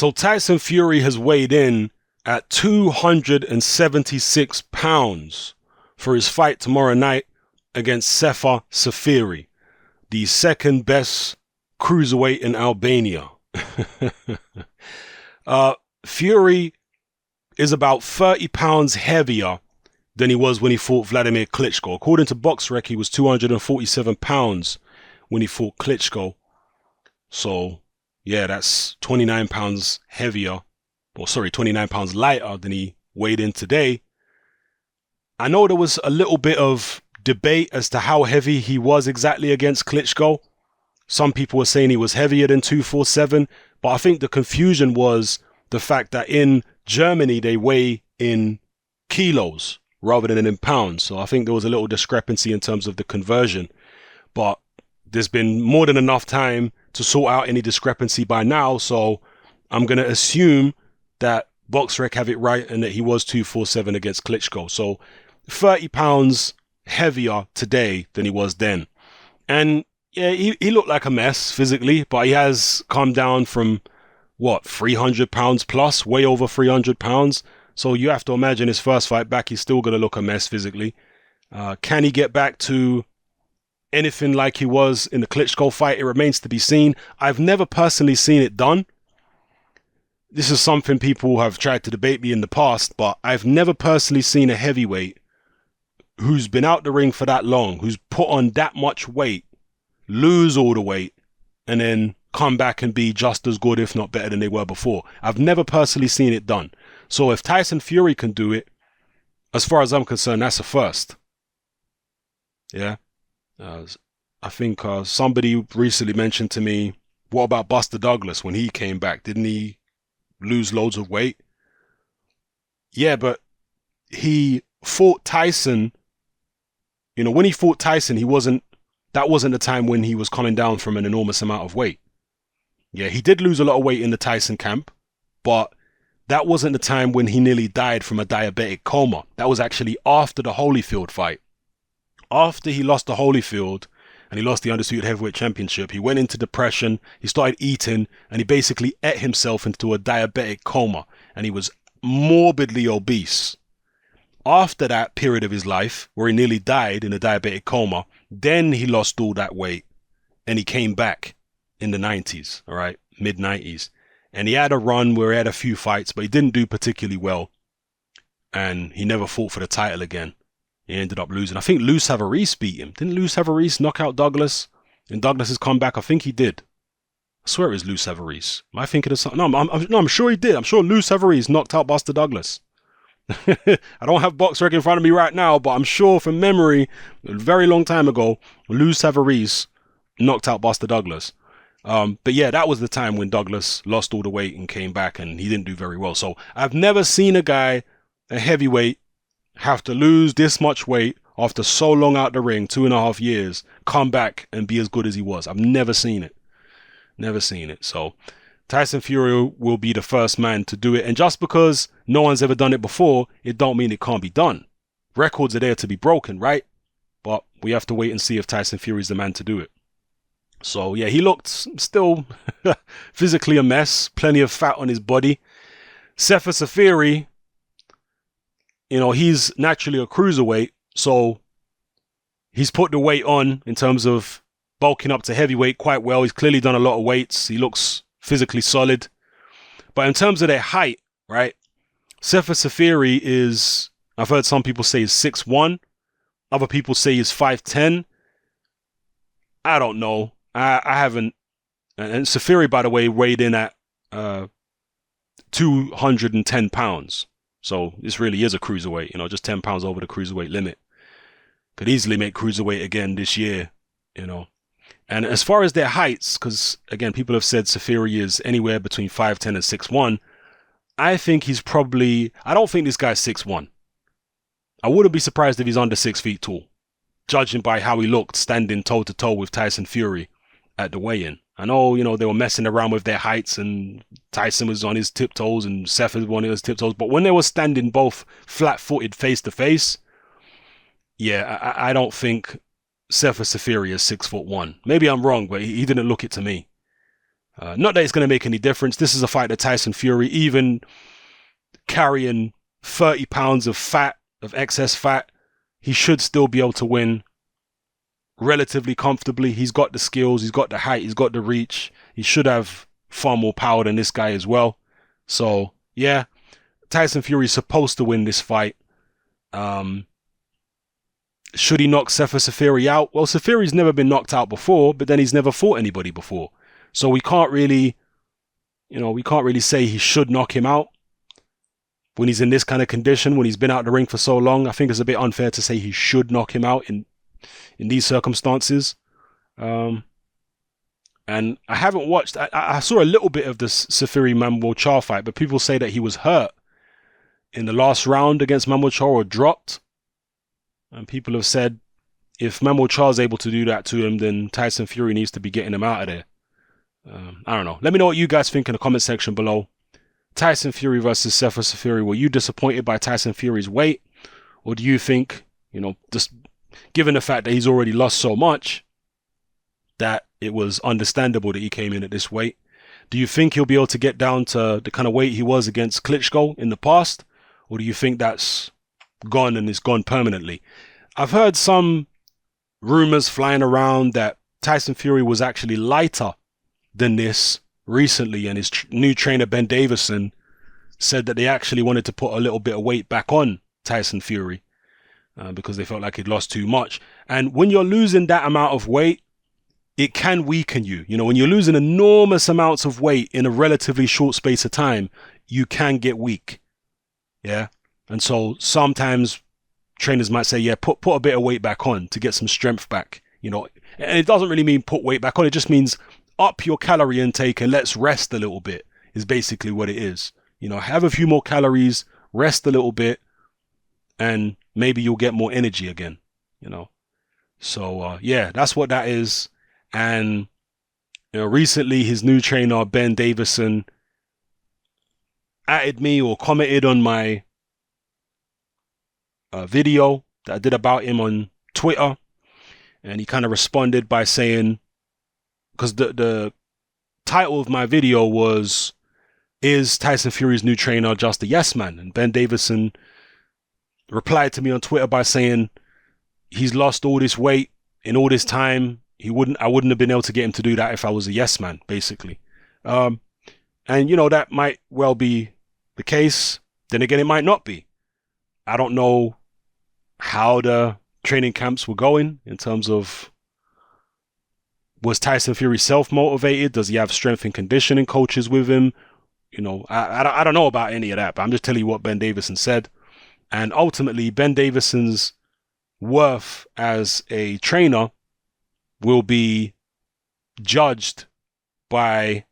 So Tyson Fury has weighed in at 276 pounds for his fight tomorrow night against Sefer Seferi, the second best cruiserweight in Albania. Fury is about 30 pounds heavier than he was when he fought Vladimir Klitschko. According to BoxRec, he was 247 pounds when he fought Klitschko. So, yeah, that's 29 pounds heavier, 29 pounds lighter than he weighed in today. I know there was a little bit of debate as to how heavy he was exactly against Klitschko. Some people were saying he was heavier than 247, but I think the confusion was the fact that in Germany they weigh in kilos rather than in pounds. So I think there was a little discrepancy in terms of the conversion, but there's been more than enough time to sort out any discrepancy by now. So I'm going to assume that BoxRec have it right and that he was 247 against Klitschko. So 30 pounds heavier today than he was then. And yeah, he looked like a mess physically, but he has come down from 300 pounds plus, way over 300 pounds. So you have to imagine his first fight back, he's still going to look a mess physically. Can he get back to anything like he was in the Klitschko fight? It remains to be seen. I've never personally seen it done. This is something people have tried to debate me in the past, but I've never personally seen a heavyweight who's been out the ring for that long, who's put on that much weight, lose all the weight, and then come back and be just as good, if not better than they were before. I've never personally seen it done. So if Tyson Fury can do it, as far as I'm concerned, that's a first. Yeah. I think somebody recently mentioned to me, what about Buster Douglas when he came back? Didn't he lose loads of weight? Yeah, but he fought Tyson. You know, when he fought Tyson, that wasn't the time when he was coming down from an enormous amount of weight. Yeah, he did lose a lot of weight in the Tyson camp, but that wasn't the time when he nearly died from a diabetic coma. That was actually after the Holyfield fight. After he lost the Holyfield and he lost the Undisputed Heavyweight Championship, he went into depression, he started eating, and he basically ate himself into a diabetic coma, and he was morbidly obese. After that period of his life, where he nearly died in a diabetic coma, then he lost all that weight, and he came back in the 90s, all right, mid-90s. And he had a run where he had a few fights, but he didn't do particularly well, and he never fought for the title again. He ended up losing. I think Lou Savarese beat him. Didn't Lou Savarese knock out Douglas in Douglas's comeback? I think he did. I swear it was Lou Savarese. Am I thinking of something? No, I'm sure he did. I'm sure Lou Savarese knocked out Buster Douglas. I don't have BoxRec in front of me right now, but I'm sure from memory, a very long time ago, Lou Savarese knocked out Buster Douglas. But yeah, that was the time when Douglas lost all the weight and came back, and he didn't do very well. So I've never seen a guy, a heavyweight, have to lose this much weight after so long out the ring, 2.5 years, come back and be as good as he was. I've never seen it. Never seen it. So Tyson Fury will be the first man to do it. And just because no one's ever done it before, it don't mean it can't be done. Records are there to be broken, right? But we have to wait and see if Tyson Fury's the man to do it. So yeah, he looked still physically a mess, plenty of fat on his body. Sefer Seferi, you know, he's naturally a cruiserweight, so he's put the weight on in terms of bulking up to heavyweight quite well. He's clearly done a lot of weights. He looks physically solid. But in terms of their height, right, Sefer Seferi is, I've heard some people say is 6'1". Other people say he's 5'10". I don't know. I haven't. And Seferi, by the way, weighed in at 210 pounds. So this really is a cruiserweight, you know, just 10 pounds over the cruiserweight limit. Could easily make cruiserweight again this year, you know. And as far as their heights, because again, people have said Seferi is anywhere between 5'10 and 6'1". I think he's probably, I don't think this guy's 6'1". I wouldn't be surprised if he's under 6 feet tall, judging by how he looked standing toe to toe with Tyson Fury at the weigh-in. I know, you know, they were messing around with their heights and Tyson was on his tiptoes and Seth was on his tiptoes. But when they were standing both flat-footed face to face, yeah, I don't think Sefer Seferi is 6'1". Maybe I'm wrong, but he didn't look it to me. Not that it's going to make any difference. This is a fight that Tyson Fury, even carrying 30 pounds of fat, of excess fat, he should still be able to win relatively comfortably. He's got the skills, he's got the height, he's got the reach. He should have far more power than this guy as well. So, yeah, Tyson Fury is supposed to win this fight. Should he knock Sefer Seferi out? Well, Seferi's never been knocked out before, but then he's never fought anybody before. So we can't really say he should knock him out when he's in this kind of condition, when he's been out of the ring for so long. I think it's a bit unfair to say he should knock him out in these circumstances. And I haven't watched, I saw a little bit of this Seferi Mambo Char fight, but people say that he was hurt in the last round against Mambo Char or dropped. And people have said if Mambo Char is able to do that to him, then Tyson Fury needs to be getting him out of there. I don't know. Let me know what you guys think in the comment section below. Tyson Fury versus Sefer Seferi. Were you disappointed by Tyson Fury's weight? Or do you think, just given the fact that he's already lost so much, that it was understandable that he came in at this weight? Do you think he'll be able to get down to the kind of weight he was against Klitschko in the past? Or do you think that's gone and is gone permanently? I've heard some rumors flying around that Tyson Fury was actually lighter than this recently, and his new trainer Ben Davison said that they actually wanted to put a little bit of weight back on Tyson Fury because they felt like he'd lost too much. And when you're losing that amount of weight, it can weaken you. When you're losing enormous amounts of weight in a relatively short space of time, you can get weak. Yeah. And so sometimes trainers might say, yeah, put a bit of weight back on to get some strength back. And it doesn't really mean put weight back on. It just means up your calorie intake and let's rest a little bit is basically what it is. Have a few more calories, rest a little bit, and maybe you'll get more energy again, So, yeah, that's what that is. And, recently his new trainer, Ben Davison, added me or commented on my video that I did about him on Twitter. And he kind of responded by saying, because the title of my video was, is Tyson Fury's new trainer just a yes man? And Ben Davison replied to me on Twitter by saying he's lost all this weight in all this time. I wouldn't have been able to get him to do that if I was a yes man, basically. And that might well be the case. Then again, it might not be. I don't know how the training camps were going in terms of, was Tyson Fury self-motivated? Does he have strength and conditioning coaches with him? I don't know about any of that, but I'm just telling you what Ben Davison said. And ultimately, Ben Davison's worth as a trainer will be judged by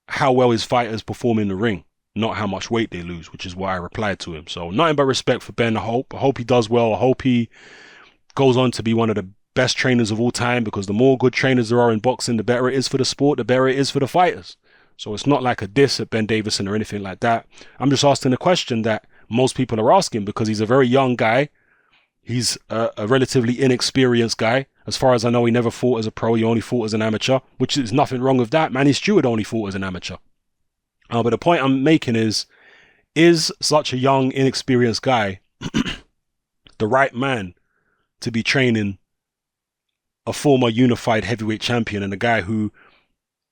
how well his fighters perform in the ring, not how much weight they lose, which is why I replied to him. So nothing but respect for Ben. I hope he does well. I hope he goes on to be one of the best trainers of all time, because the more good trainers there are in boxing, the better it is for the sport, the better it is for the fighters. So it's not like a diss at Ben Davison or anything like that. I'm just asking a question that most people are asking because he's a very young guy. He's a relatively inexperienced guy. As far as I know, he never fought as a pro. He only fought as an amateur, which is nothing wrong with that. Manny Stewart only fought as an amateur. But the point I'm making is such a young, inexperienced guy the right man to be training a former unified heavyweight champion and a guy who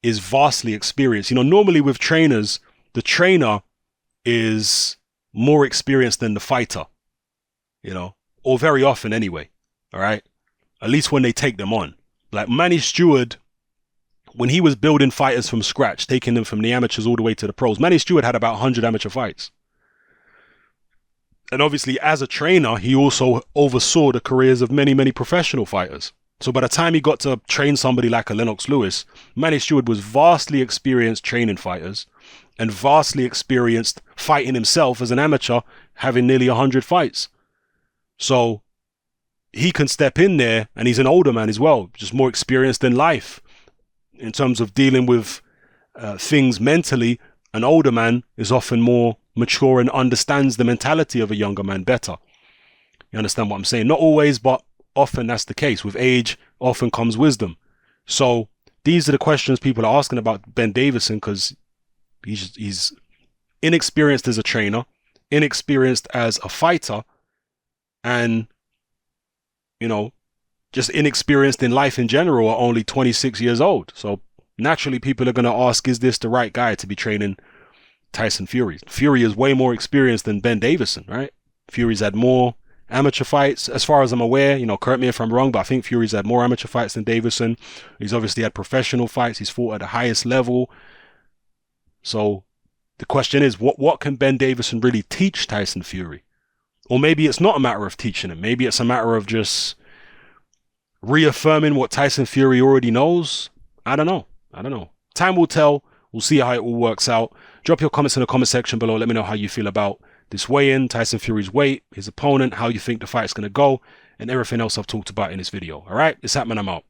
is vastly experienced? Normally with trainers, the trainer is more experienced than the fighter, or very often anyway. All right. At least when they take them on. Like Manny Stewart, when he was building fighters from scratch, taking them from the amateurs all the way to the pros, Manny Stewart had about 100 amateur fights. And obviously as a trainer, he also oversaw the careers of many, many professional fighters. So by the time he got to train somebody like a Lennox Lewis, Manny Stewart was vastly experienced training fighters and vastly experienced fighting himself as an amateur, having nearly 100 fights. So he can step in there, and he's an older man as well, just more experienced in life. In terms of dealing with things mentally, an older man is often more mature and understands the mentality of a younger man better. You understand what I'm saying? Not always, but often that's the case. With age often comes wisdom. So these are the questions people are asking about Ben Davison, because he's inexperienced as a trainer, inexperienced as a fighter, and, you know, just inexperienced in life in general at only 26 years old. So naturally people are going to ask, is this the right guy to be training Tyson Fury? Fury is way more experienced than Ben Davison, right? Fury's had more amateur fights, as far as I'm aware. You know, correct me if I'm wrong, but I think Fury's had more amateur fights than Davison. He's obviously had professional fights. He's fought at the highest level. So the question is, what can Ben Davison really teach Tyson Fury? Or maybe it's not a matter of teaching him. Maybe it's a matter of just reaffirming what Tyson Fury already knows. I don't know. Time will tell. We'll see how it all works out. Drop your comments in the comment section below. Let me know how you feel about this weigh-in, Tyson Fury's weight, his opponent, how you think the fight's going to go, and everything else I've talked about in this video. All right? It's happening. I'm out.